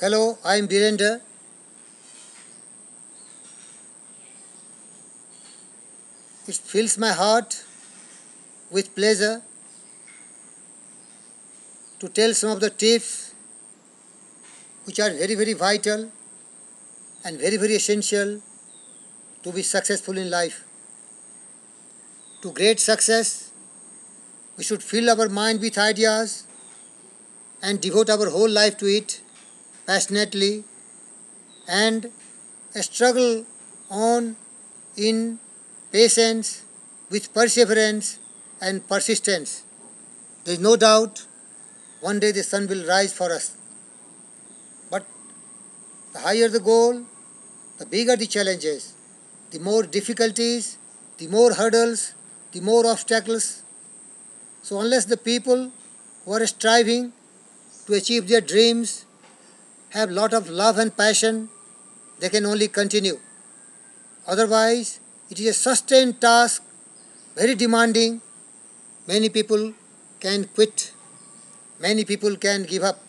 Hello, I am Birender. It fills my heart with pleasure to tell some of the tips which are very vital and very essential to be successful in life. To great success, we should fill our mind with ideas and devote our whole life to it passionately and struggle on in patience with perseverance and persistence. There is no doubt one day the sun will rise for us. But the higher the goal, the bigger the challenges, the more difficulties, the more hurdles, the more obstacles. So unless the people who are striving to achieve their dreams have lot of love and passion, they can only continue. Otherwise, it is a sustained task, very demanding. Many people can quit, many people can give up,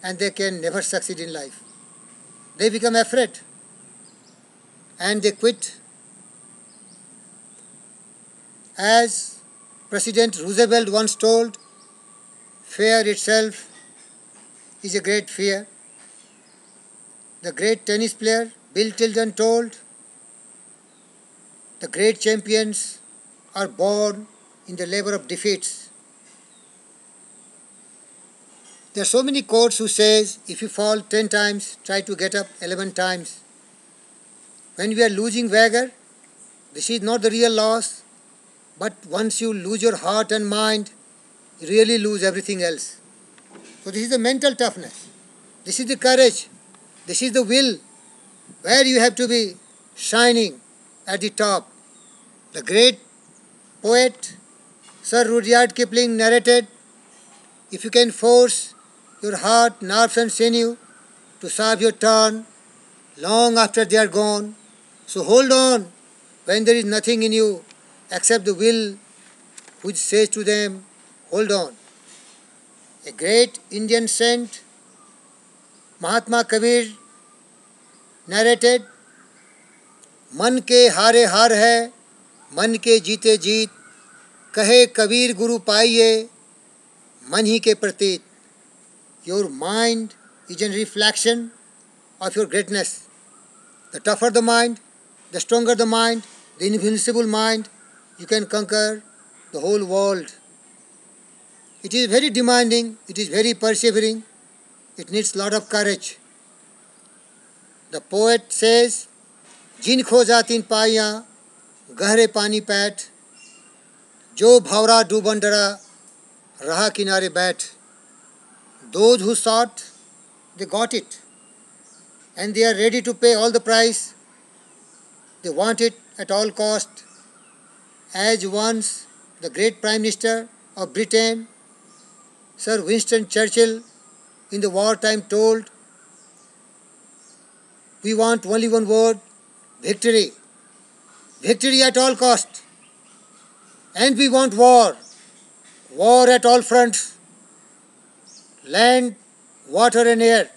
and they can never succeed in life. They become afraid and they quit. As President Roosevelt once told, fear itself is a great fear. The great tennis player Bill Tilden told, the great champions are born in the labor of defeats. There are so many quotes who says, if you fall 10 times, try to get up 11 times. When we are losing vigor, this is not the real loss, but once you lose your heart and mind, you really lose everything else. So this is the mental toughness. This is the courage. This is the will where you have to be shining at the top. The great poet Sir Rudyard Kipling narrated, if you can force your heart, nerves and sinew to serve your turn long after they are gone, so hold on when there is nothing in you except the will which says to them, hold on. A great Indian saint, Mahatma Kabir, narrated, मन के हारे हार है, मन के जीते जीत, कहे कबीर गुरु पाइये, मन ही के प्रतीत. Your mind is a reflection of your greatness. The tougher the mind, the stronger the mind, the invincible mind, you can conquer the whole world. It is very demanding, it is very persevering, it needs lot of courage. The poet says, जिन खो जातिन पाइयाँ गहरे पानी पैठ जो भंवरा डूबन डरा रहा किनारे बैठ. Those who sought, they got it, and they are ready to pay all the price. They want it at all cost. As once the great Prime Minister of Britain, Sir Winston Churchill, in the wartime told, we want only one word, victory. Victory at all cost. And we want war. War at all fronts. Land, water and air.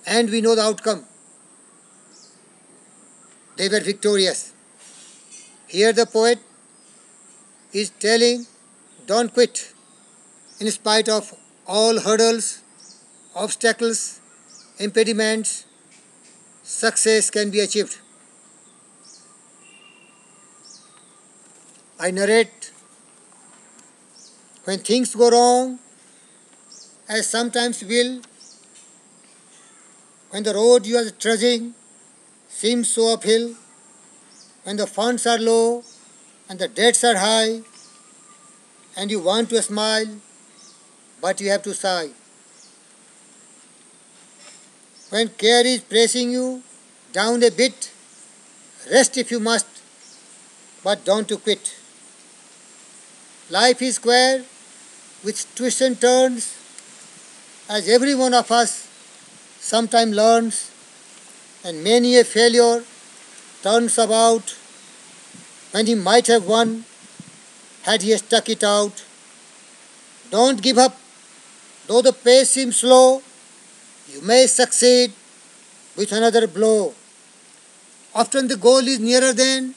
And we know the outcome. They were victorious. Here the poet is telling, don't quit. In spite of all hurdles, obstacles, impediments, success can be achieved. I narrate, when things go wrong, as sometimes will, when the road you are trudging seems so uphill, when the funds are low and the debts are high, and you want to smile, but you have to sigh. When care is pressing you down a bit, rest if you must, but don't to quit. Life is square with twists and turns, as every one of us sometime learns, and many a failure turns about when he might have won had he stuck it out. Don't give up, though the pace seems slow, You may succeed with another blow. Often the goal is nearer than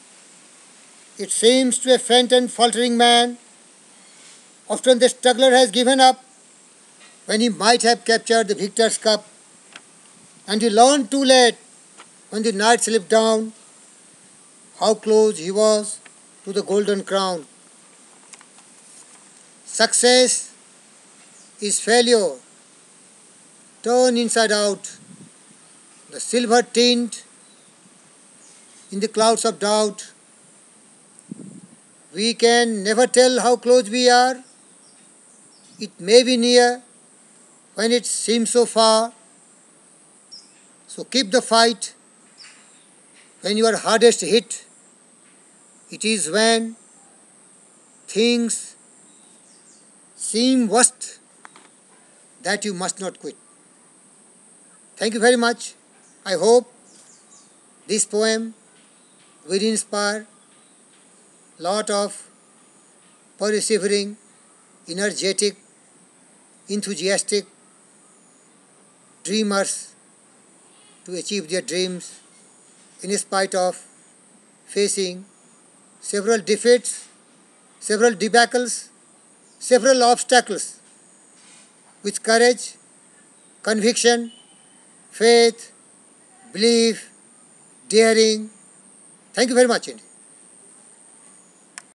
it seems to a faint and faltering man. Often the struggler has given up when he might have captured the victor's cup. And he learned too late when the night slipped down how close he was to the golden crown. Success is failure turned inside out. The silver tint in the clouds of doubt. We can never tell how close we are. It may be near when it seems so far. So keep the fight when you are hardest hit. It is when things seem worst that you must not quit. Thank you very much. I hope this poem will inspire lot of persevering, energetic, enthusiastic dreamers to achieve their dreams in spite of facing several defeats, several debacles, several obstacles. With courage, conviction, faith, belief, daring. Thank you very much, India.